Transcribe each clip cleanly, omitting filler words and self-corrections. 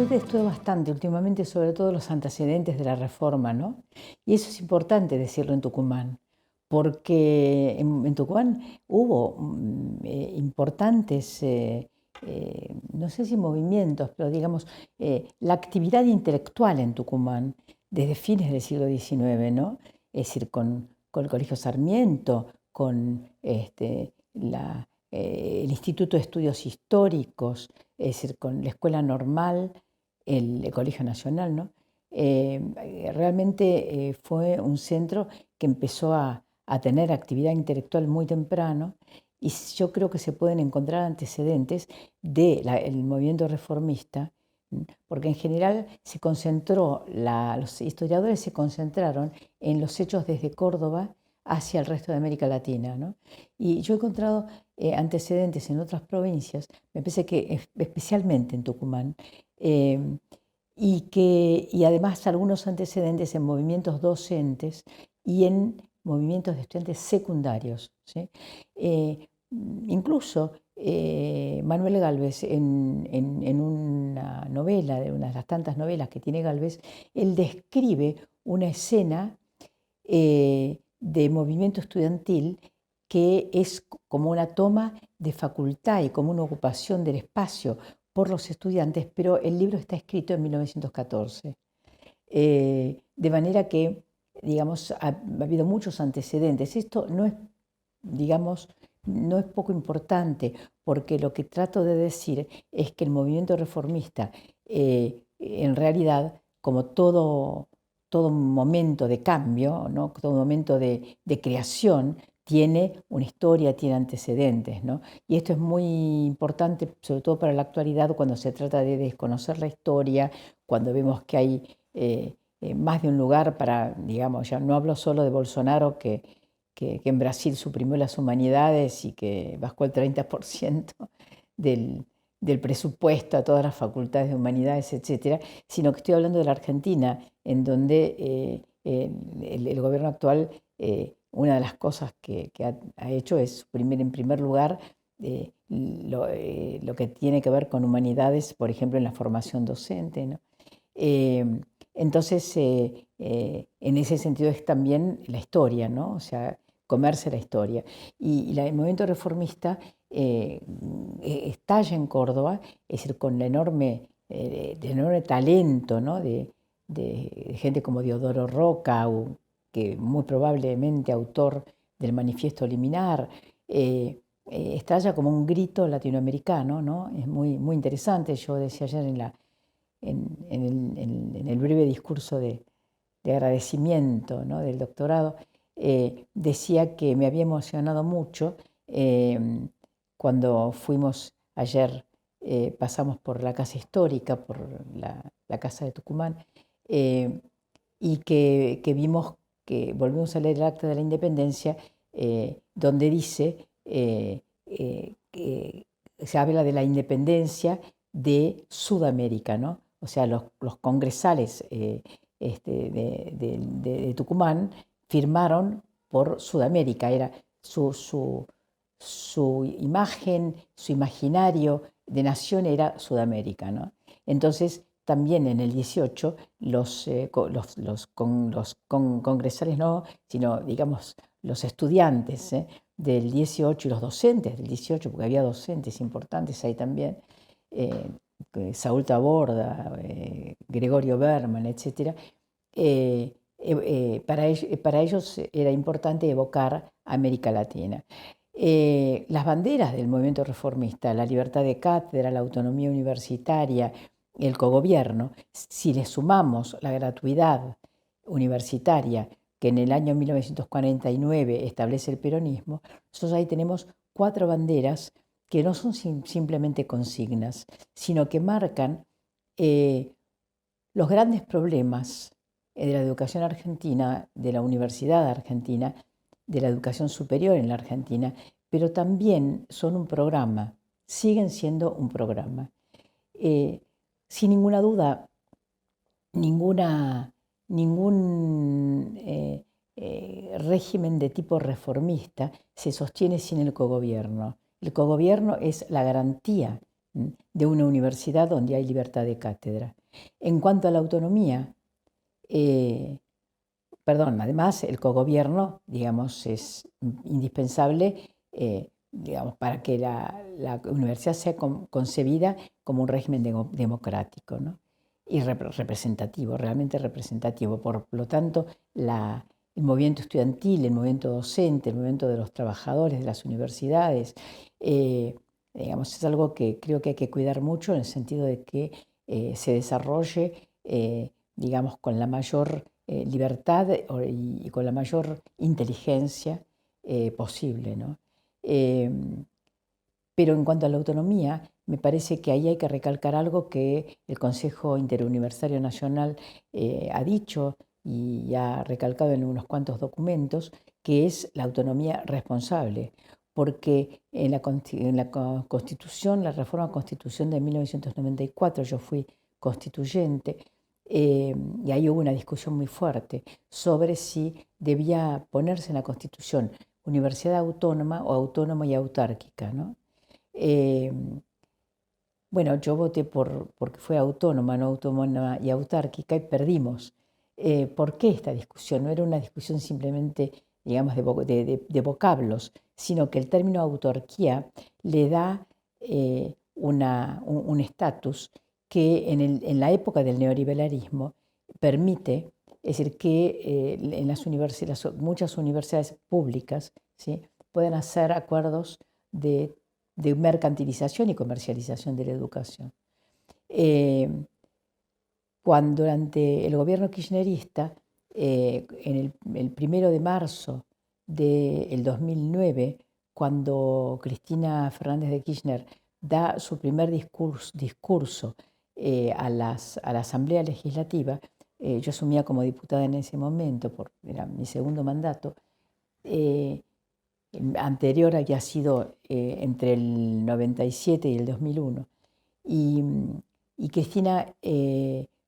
yo te estudio bastante últimamente, sobre todo los antecedentes de la reforma, ¿no? Y eso es importante decirlo en Tucumán, porque en Tucumán hubo importantes, no sé si movimientos, pero digamos, la actividad intelectual en Tucumán desde fines del siglo XIX, ¿no? Es decir, con el Colegio Sarmiento, con el Instituto de Estudios Históricos, es decir, con la Escuela Normal, el Colegio Nacional, ¿no? Realmente fue un centro que empezó a tener actividad intelectual muy temprano y yo creo que se pueden encontrar antecedentes del movimiento reformista, porque en general se concentró, los historiadores se concentraron en los hechos desde Córdoba hacia el resto de América Latina, ¿no? Y yo he encontrado antecedentes en otras provincias, me parece que especialmente en Tucumán, eh, y además algunos antecedentes en movimientos docentes y en movimientos de estudiantes secundarios, ¿sí? Incluso Manuel Gálvez, en una novela, de una de las tantas novelas que tiene Gálvez, él describe una escena de movimiento estudiantil que es como una toma de facultad y como una ocupación del espacio por los estudiantes, pero el libro está escrito en 1914. De manera que, digamos, ha habido muchos antecedentes. Esto no es, digamos, no es poco importante, porque lo que trato de decir es que el movimiento reformista, en realidad, como todo momento de cambio, ¿no? Todo momento de creación, tiene una historia, tiene antecedentes, ¿no? Y esto es muy importante, sobre todo para la actualidad, cuando se trata de desconocer la historia, cuando vemos que hay más de un lugar para, digamos, ya no hablo solo de Bolsonaro, que en Brasil suprimió las humanidades y que bajó el 30% del, del presupuesto a todas las facultades de humanidades, etcétera, sino que estoy hablando de la Argentina, en donde el gobierno actual, una de las cosas que ha hecho es suprimir en primer lugar lo que tiene que ver con humanidades, por ejemplo, en la formación docente, ¿no? Entonces, en ese sentido es también la historia, ¿no? O sea, comerse la historia. Y el movimiento reformista estalla en Córdoba, es decir, con el enorme talento, ¿no? de gente como Diodoro Roca, que muy probablemente autor del Manifiesto Liminar, estalla como un grito latinoamericano, ¿no? Es muy interesante. Yo decía ayer en el breve discurso de agradecimiento, ¿no? del doctorado, decía que me había emocionado mucho cuando fuimos ayer, pasamos por la Casa Histórica, por la Casa de Tucumán, y que vimos que volvimos a leer el Acta de la Independencia, donde dice que se habla de la independencia de Sudamérica, ¿no? O sea, los congresales de Tucumán firmaron por Sudamérica, era su imagen, su imaginario de nación era Sudamérica, ¿no? Entonces, también en el 18, los congresales no, sino, digamos, los estudiantes del 18 y los docentes del 18, porque había docentes importantes ahí también, eh, Saúl Taborda, Gregorio Berman, etc. Para ellos era importante evocar América Latina. Las banderas del movimiento reformista, la libertad de cátedra, la autonomía universitaria, el cogobierno, si le sumamos la gratuidad universitaria que en el año 1949 establece el peronismo, nosotros ahí tenemos 4 banderas que no son simplemente consignas, sino que marcan los grandes problemas de la educación argentina, de la universidad argentina, de la educación superior en la Argentina, pero también son un programa, siguen siendo un programa. Sin ninguna duda, ningún régimen de tipo reformista se sostiene sin el cogobierno. El cogobierno es la garantía de una universidad donde hay libertad de cátedra. En cuanto a la autonomía, además el cogobierno, digamos, es indispensable, digamos, para que la universidad sea concebida como un régimen democrático, ¿no? Y representativo, realmente representativo. Por lo tanto, el movimiento estudiantil, el movimiento docente, el movimiento de los trabajadores de las universidades, digamos, es algo que creo que hay que cuidar mucho en el sentido de que se desarrolle, digamos, con la mayor libertad y con la mayor inteligencia posible, ¿no? Pero en cuanto a la autonomía, me parece que ahí hay que recalcar algo que el Consejo Interuniversitario Nacional ha dicho y ha recalcado en unos cuantos documentos, que es la autonomía responsable, porque en la Constitución, la reforma Constitución de 1994, yo fui constituyente, y ahí hubo una discusión muy fuerte sobre si debía ponerse en la Constitución universidad autónoma o autónoma y autárquica, ¿no? Bueno, yo voté porque fue autónoma, no autónoma y autárquica, y perdimos. ¿Por qué esta discusión? No era una discusión simplemente, digamos, de vocablos, sino que el término autarquía le da un estatus que en la época del neoliberalismo permite, es decir, que en muchas universidades públicas, ¿sí?, pueden hacer acuerdos de mercantilización y comercialización de la educación. Cuando durante el gobierno kirchnerista, en el 1 de marzo del 2009, cuando Cristina Fernández de Kirchner da su primer discurso a la Asamblea Legislativa, yo asumía como diputada en ese momento, era mi segundo mandato, anterior había sido entre el 97 y el 2001. Y Cristina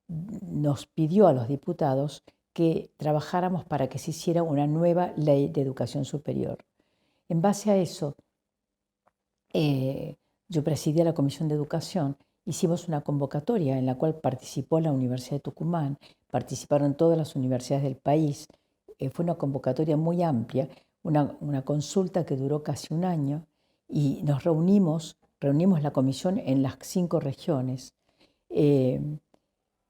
nos pidió a los diputados que trabajáramos para que se hiciera una nueva ley de educación superior. En base a eso, yo presidía la Comisión de Educación, hicimos una convocatoria en la cual participó la Universidad de Tucumán, participaron todas las universidades del país. Fue una convocatoria muy amplia, una consulta que duró casi un año, y nos reunimos la comisión en las 5 regiones,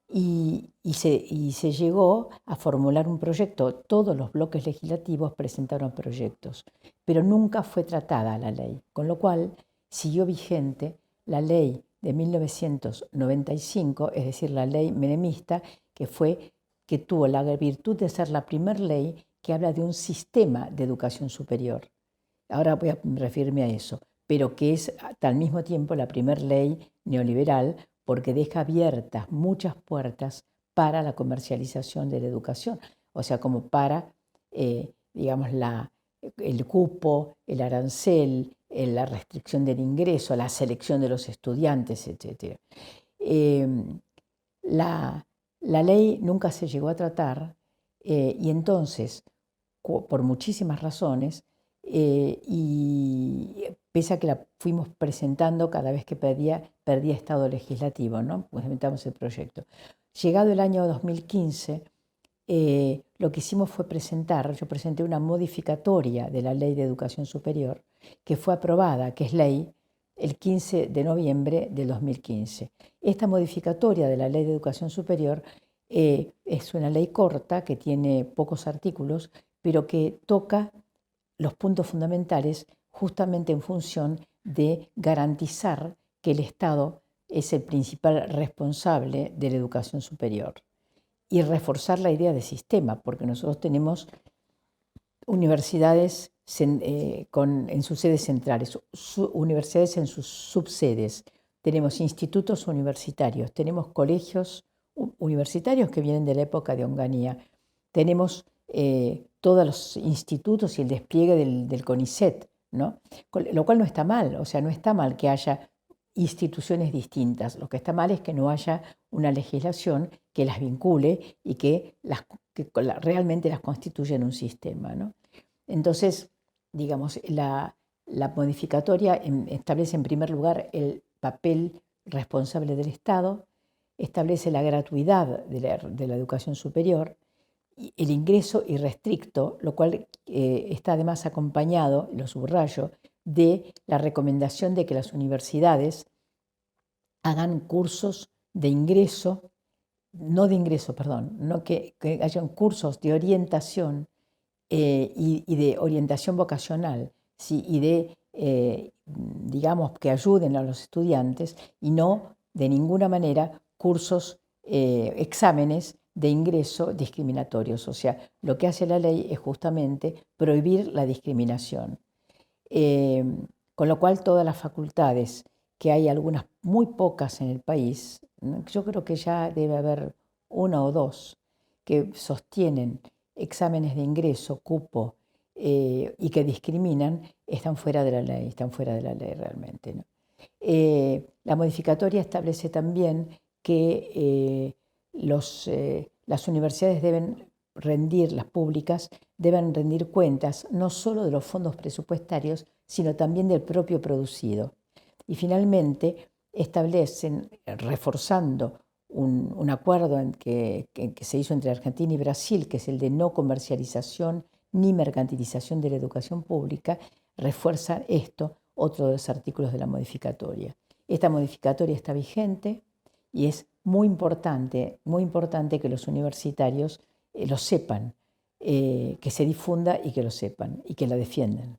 y se llegó a formular un proyecto. Todos los bloques legislativos presentaron proyectos, pero nunca fue tratada la ley, con lo cual siguió vigente la ley de 1995, es decir, la ley menemista, que tuvo la virtud de ser la primera ley que habla de un sistema de educación superior. Ahora voy a referirme a eso, pero que es al mismo tiempo la primera ley neoliberal, porque deja abiertas muchas puertas para la comercialización de la educación, o sea, como para, digamos, el cupo, el arancel, la restricción del ingreso, la selección de los estudiantes, etc. La ley nunca se llegó a tratar, y entonces, por muchísimas razones, y pese a que la fuimos presentando cada vez que perdía estado legislativo, ¿no? Pues inventamos el proyecto. Llegado el año 2015, lo que hicimos fue yo presenté una modificatoria de la Ley de Educación Superior, que fue aprobada, que es ley, el 15 de noviembre del 2015. Esta modificatoria de la Ley de Educación Superior es una ley corta, que tiene pocos artículos, pero que toca los puntos fundamentales justamente en función de garantizar que el Estado es el principal responsable de la educación superior y reforzar la idea de sistema, porque nosotros tenemos universidades en sus sedes centrales, universidades en sus subsedes, tenemos institutos universitarios, tenemos colegios universitarios que vienen de la época de Onganía, tenemos todos los institutos y el despliegue del CONICET, ¿no? Lo cual no está mal, o sea, no está mal que haya instituciones distintas. Lo que está mal es que no haya una legislación que las vincule y que realmente las constituya en un sistema, ¿no? Entonces, digamos, la modificatoria establece en primer lugar papel responsable del Estado, establece la gratuidad de la educación superior, el ingreso irrestricto, lo cual está además acompañado, lo subrayo, de la recomendación de que las universidades hagan cursos de ingreso, no que hayan cursos de orientación y de orientación vocacional, ¿sí? Y de, digamos, que ayuden a los estudiantes y no de ninguna manera cursos, exámenes de ingreso discriminatorios. O sea, lo que hace la ley es justamente prohibir la discriminación. Con lo cual todas las facultades, que hay algunas muy pocas en el país, yo creo que ya debe haber una o dos, que sostienen exámenes de ingreso, cupo, y que discriminan, están fuera de la ley realmente, ¿no? La modificatoria establece también que las universidades deben rendir, las públicas, deben rendir cuentas no solo de los fondos presupuestarios, sino también del propio producido. Y finalmente establecen, reforzando un acuerdo que se hizo entre Argentina y Brasil, que es el de no comercialización ni mercantilización de la educación pública, refuerza esto, otro de los artículos de la modificatoria. Esta modificatoria está vigente y es muy importante que los universitarios lo sepan, que se difunda y que lo sepan y que la defiendan.